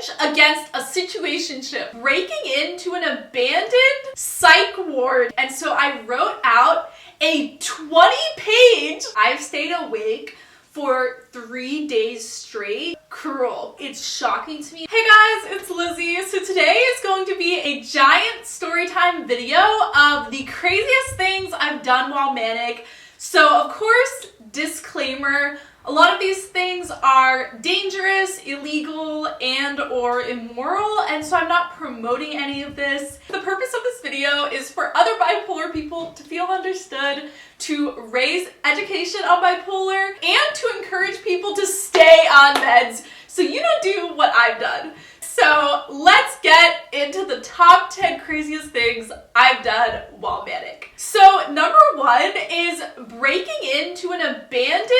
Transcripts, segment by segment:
revenge against a situationship, breaking into an abandoned psych ward. And so I wrote out a 20-page, I've stayed awake for 3 days straight. Cruel. It's shocking to me. Hey guys, it's Lizzie. So today is going to be a giant storytime video of the craziest things I've done while manic. So of course, disclaimer, a lot of these things are dangerous, illegal, and or immoral, and so I'm not promoting any of this. The purpose of this video is for other bipolar people to feel understood, to raise education on bipolar, and to encourage people to stay on meds so you don't do what I've done. So let's get into the top 10 craziest things I've done while manic. So number 1 is breaking into an abandoned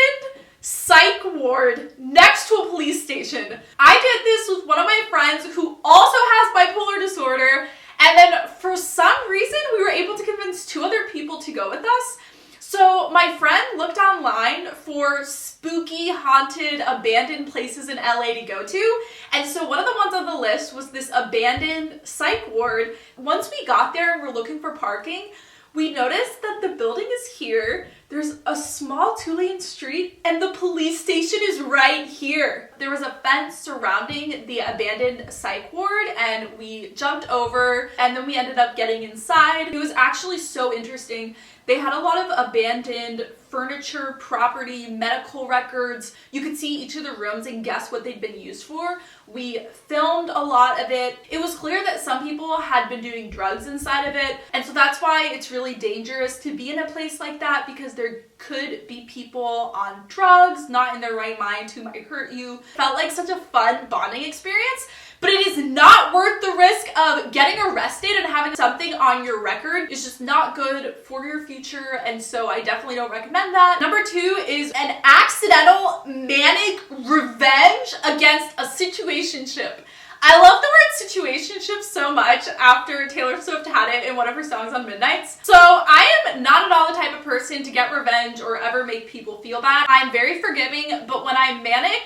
psych ward next to a police station. I did this with one of my friends who also has bipolar disorder, and then for some reason we were able to convince 2 other people to go with us. So my friend looked online for spooky, haunted, abandoned places in LA to go to, and so one of the ones on the list was this abandoned psych ward. Once we got there and were looking for parking, we noticed that the building is here, there's a small 2-lane street, and the police station is right here. There was a fence surrounding the abandoned psych ward, and we jumped over, and then we ended up getting inside. It was actually so interesting. They had a lot of abandoned furniture, property, medical records. You could see each of the rooms and guess what they'd been used for. We filmed a lot of it. It was clear that some people had been doing drugs inside of it, and so that's why it's really dangerous to be in a place like that, because there could be people on drugs, not in their right mind, who might hurt you. Felt like such a fun bonding experience, but it is not worth the risk of getting arrested and having something on your record. It's just not good for your future, and so I definitely don't recommend that. Number 2 is an accidental manic revenge against a situationship. I love the word situationship so much after Taylor Swift had it in one of her songs on Midnights. So I am not at all the type of person to get revenge or ever make people feel bad. I'm very forgiving, but when I'm manic,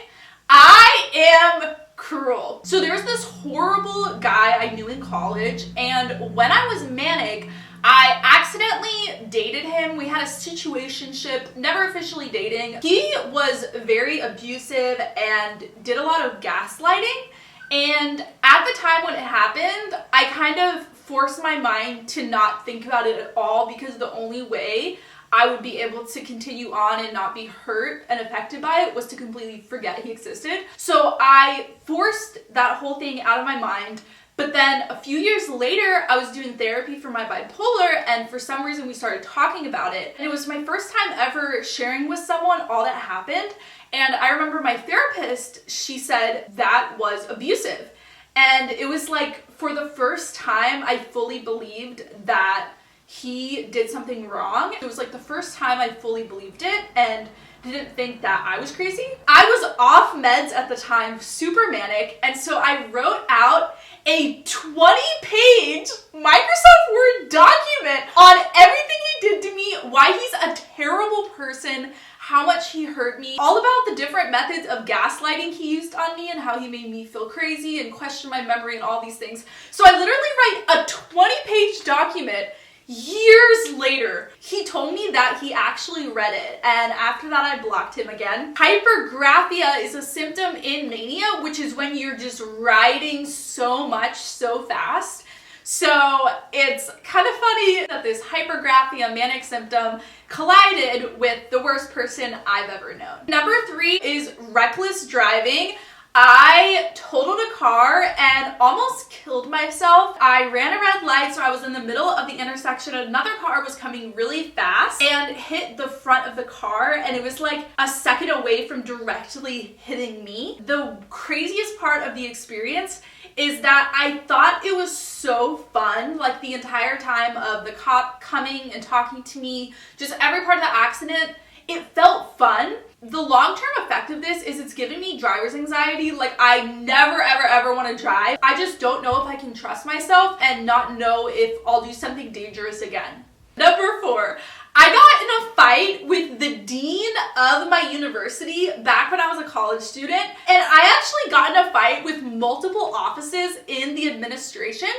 I am cruel. So there's this horrible guy I knew in college, and when I was manic, I accidentally dated him. We had a situationship, never officially dating. He was very abusive and did a lot of gaslighting. And at the time when it happened, I kind of forced my mind to not think about it at all, because the only way I would be able to continue on and not be hurt and affected by it was to completely forget he existed. So I forced that whole thing out of my mind. But then a few years later, I was doing therapy for my bipolar, and for some reason we started talking about it. And it was my first time ever sharing with someone all that happened. And I remember my therapist, she said that was abusive. And it was like, for the first time, I fully believed that he did something wrong. It was like the first time I fully believed it and didn't think that I was crazy. I was off meds at the time, super manic, and so I wrote out a 20-page Microsoft Word document on everything he did to me, why he's a terrible person, how much he hurt me, all about the different methods of gaslighting he used on me and how he made me feel crazy and question my memory and all these things. So I literally write a 20-page document. Years later, he told me that he actually read it, and after that I blocked him again. Hypergraphia is a symptom in mania, which is when you're just writing so much so fast. So it's kind of funny that this hypergraphia manic symptom collided with the worst person I've ever known. Number 3 is reckless driving. I totaled a car and almost killed myself. I ran a red light, so I was in the middle of the intersection. Another car was coming really fast and hit the front of the car, and it was like a second away from directly hitting me. The craziest part of the experience is that I thought it was so fun, like the entire time of the cop coming and talking to me, just every part of the accident. It felt fun. The long-term effect of this is it's giving me driver's anxiety. Like, I never, ever, ever want to drive. I just don't know if I can trust myself and not know if I'll do something dangerous again. Number 4, I got in a fight with the dean of my university back when I was a college student, and I actually got in a fight with multiple offices in the administration.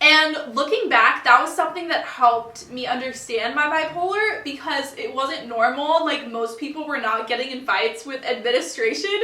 And looking back, that was something that helped me understand my bipolar, because it wasn't normal. Like, most people were not getting in fights with administration.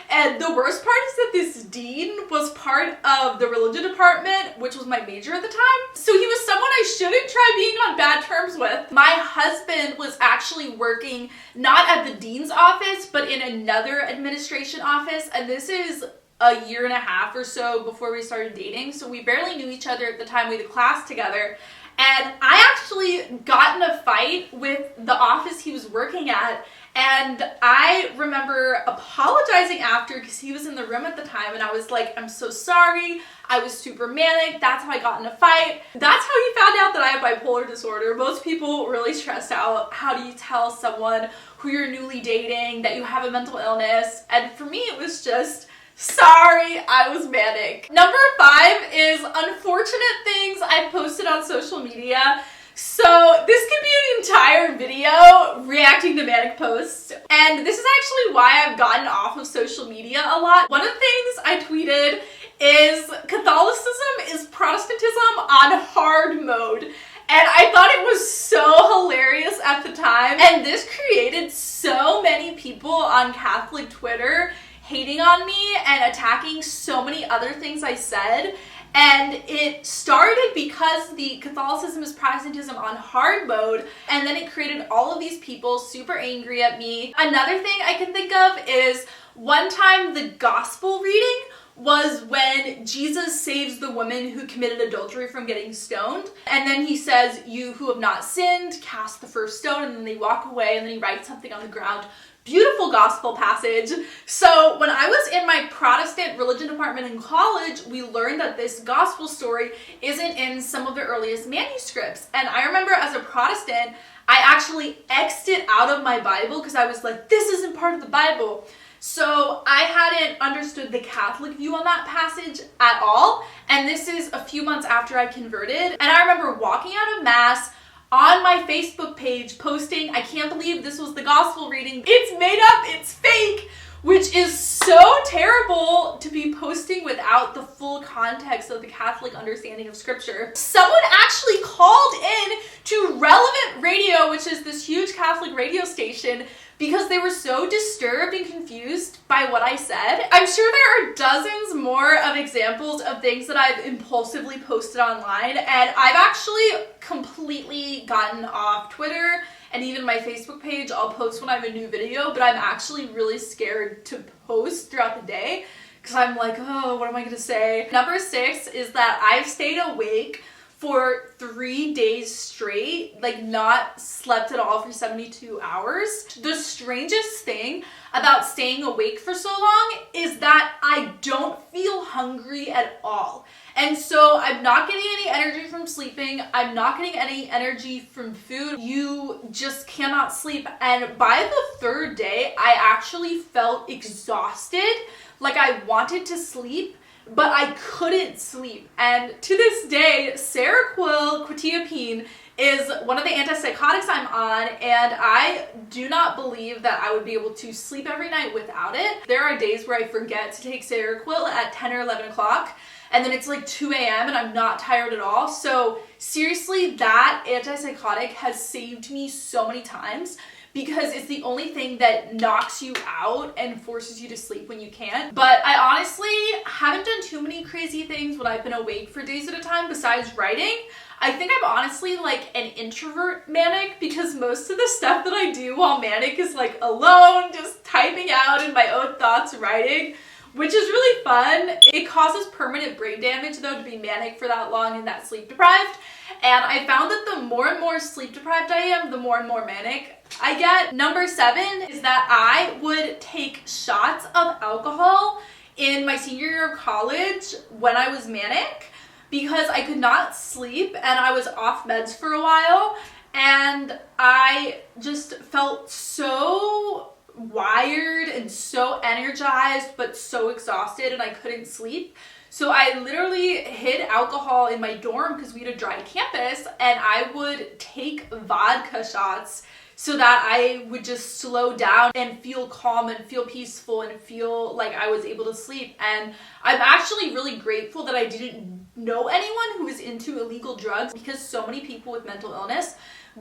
And the worst part is that this dean was part of the religion department, which was my major at the time. So he was someone I shouldn't try being on bad terms with. My husband was actually working not at the dean's office, but in another administration office. And this is a year and a half or so before we started dating. So we barely knew each other at the time. We had a class together. And I actually got in a fight with the office he was working at. And I remember apologizing after, because he was in the room at the time, and I was like, I'm so sorry. I was super manic. That's how I got in a fight. That's how he found out that I have bipolar disorder. Most people really stress out, how do you tell someone who you're newly dating that you have a mental illness? And for me, it was just, sorry, I was manic. Number 5 is unfortunate things I've posted on social media. So this could be an entire video reacting to manic posts. And this is actually why I've gotten off of social media a lot. One of the things I tweeted is Catholicism is Protestantism on hard mode. And I thought it was so hilarious at the time. And this created so many people on Catholic Twitter hating on me and attacking so many other things I said. And it started because the Catholicism is Protestantism on hard mode, and then it created all of these people super angry at me. Another thing I can think of is one time the gospel reading was when Jesus saves the woman who committed adultery from getting stoned. And then he says, "You who have not sinned, cast the first stone," and then they walk away, and then he writes something on the ground. Beautiful gospel passage. So when I was in my Protestant religion department in college, we learned that this gospel story isn't in some of the earliest manuscripts. And I remember as a Protestant, I actually X'd it out of my Bible because I was like, this isn't part of the Bible. So I hadn't understood the Catholic view on that passage at all. And this is a few months after I converted. And I remember walking out of Mass on my Facebook page posting, "I can't believe this was the gospel reading. It's made up, it's fake," which is so terrible to be posting without the full context of the Catholic understanding of scripture. Someone actually called in to Relevant Radio, which is this huge Catholic radio station, because they were so disturbed and confused by what I said. I'm sure there are dozens more of examples of things that I've impulsively posted online, and I've actually completely gotten off Twitter and even my Facebook page. I'll post when I have a new video, but I'm actually really scared to post throughout the day because I'm like, oh, what am I gonna say? Number 6 is that I've stayed awake for 3 days straight, like not slept at all for 72 hours. The strangest thing about staying awake for so long is that I don't feel hungry at all. And so I'm not getting any energy from sleeping. I'm not getting any energy from food. You just cannot sleep. And by the 3rd day, I actually felt exhausted. Like I wanted to sleep, but I couldn't sleep. And to this day, Seroquel quetiapine is one of the antipsychotics I'm on, and I do not believe that I would be able to sleep every night without it. There are days where I forget to take Seroquel at 10 or 11 o'clock, and then it's like 2 a.m. and I'm not tired at all. So seriously, that antipsychotic has saved me so many times, because it's the only thing that knocks you out and forces you to sleep when you can't. But I honestly haven't done too many crazy things when I've been awake for days at a time besides writing. I think I'm honestly like an introvert manic, because most of the stuff that I do while manic is like alone, just typing out in my own thoughts, writing, which is really fun. It causes permanent brain damage though to be manic for that long and that sleep deprived. And I found that the more and more sleep deprived I am, the more and more manic I get. Number 7 is that I would take shots of alcohol in my senior year of college when I was manic, because I could not sleep and I was off meds for a while, and I just felt so wired and so energized but so exhausted and I couldn't sleep. So I literally hid alcohol in my dorm because we had a dry campus, and I would take vodka shots so that I would just slow down and feel calm and feel peaceful and feel like I was able to sleep. And I'm actually really grateful that I didn't know anyone who was into illegal drugs, because so many people with mental illness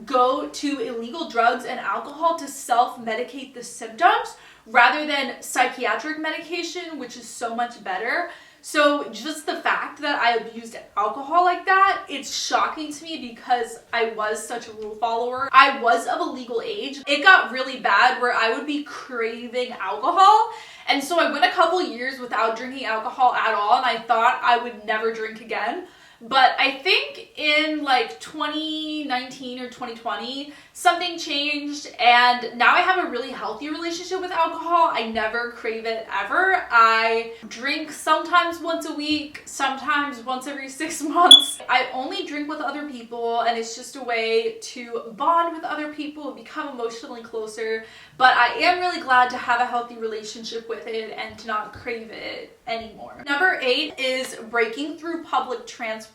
go to illegal drugs and alcohol to self-medicate the symptoms rather than psychiatric medication, which is so much better. So just the fact that I abused alcohol like that, it's shocking to me because I was such a rule follower. I was of a legal age. It got really bad where I would be craving alcohol. And so I went a couple years without drinking alcohol at all, and I thought I would never drink again. But I think in like 2019 or 2020, something changed, and now I have a really healthy relationship with alcohol. I never crave it ever. I drink sometimes once a week, sometimes once every 6 months. I only drink with other people, and it's just a way to bond with other people, become emotionally closer. But I am really glad to have a healthy relationship with it and to not crave it anymore. Number 8 is breaking through public transport.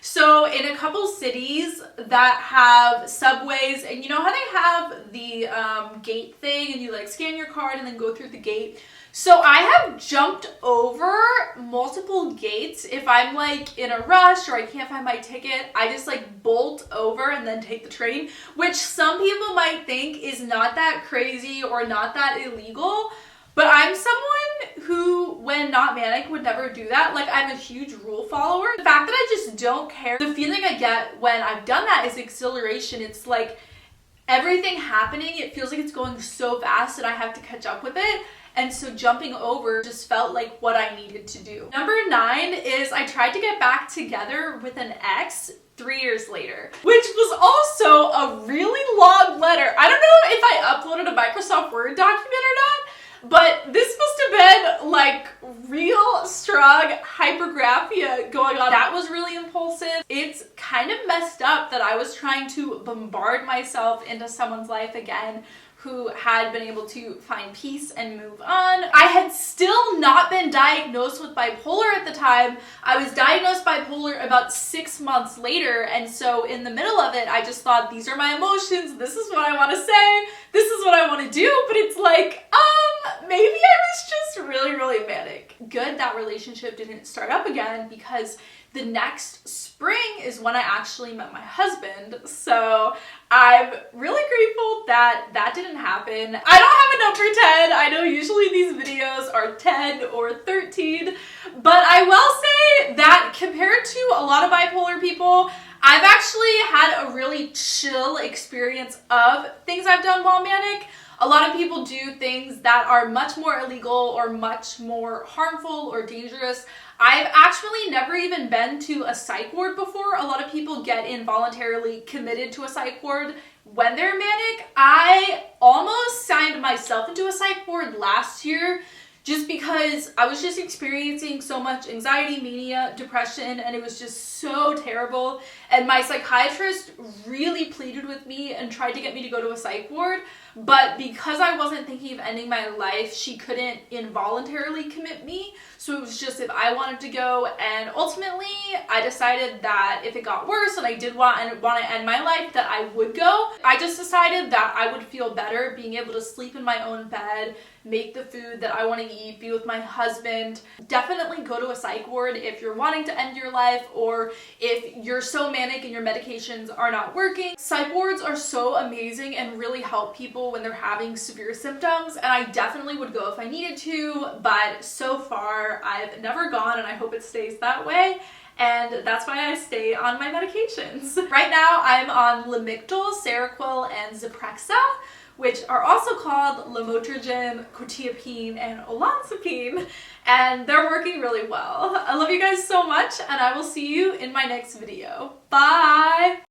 So in a couple cities that have subways, and you know how they have the gate thing and you like scan your card and then go through the gate? So I have jumped over multiple gates. If I'm like in a rush or I can't find my ticket, I just like bolt over and then take the train, which some people might think is not that crazy or not that illegal. But I'm someone who, when not manic, would never do that. Like, I'm a huge rule follower. The fact that I just don't care, the feeling I get when I've done that is exhilaration. It's like everything happening, it feels like it's going so fast and I have to catch up with it. And so jumping over just felt like what I needed to do. Number 9 is I tried to get back together with an ex 3 years later, which was also a really long letter. I don't know if I uploaded a Microsoft Word document or not, but this must have been like real strong hypergraphia going on. That was really impulsive. It's kind of messed up that I was trying to bombard myself into someone's life again who had been able to find peace and move on. I had still not been diagnosed with bipolar at the time. I was diagnosed bipolar about 6 months later, and so in the middle of it, I just thought, these are my emotions, this is what I want to say, this is what I want to do, but it's like, maybe I was just really manic. Good that relationship didn't start up again, because the next spring is when I actually met my husband. So I'm really grateful that that didn't happen. I don't have a number 10. I know usually these videos are 10 or 13, but I will say that compared to a lot of bipolar people, I've actually had a really chill experience of things I've done while manic. A lot of people do things that are much more illegal or much more harmful or dangerous. I've actually never even been to a psych ward before. A lot of people get involuntarily committed to a psych ward when they're manic. I almost signed myself into a psych ward last year just because I was just experiencing so much anxiety, mania, depression, and it was just so terrible. And my psychiatrist really pleaded with me and tried to get me to go to a psych ward. But because I wasn't thinking of ending my life, she couldn't involuntarily commit me. So it was just if I wanted to go, and ultimately I decided that if it got worse and I did want to end my life, that I would go. I just decided that I would feel better being able to sleep in my own bed, make the food that I want to eat, be with my husband. Definitely go to a psych ward if you're wanting to end your life or if you're so manic and your medications are not working. Psych wards are so amazing and really help people when they're having severe symptoms, and I definitely would go if I needed to, but so far I've never gone, and I hope it stays that way. And that's why I stay on my medications. Right now I'm on Lamictal, Seroquel, and Zyprexa, which are also called lamotrigine, quetiapine, and olanzapine, and they're working really well. I love you guys so much, and I will see you in my next video. Bye!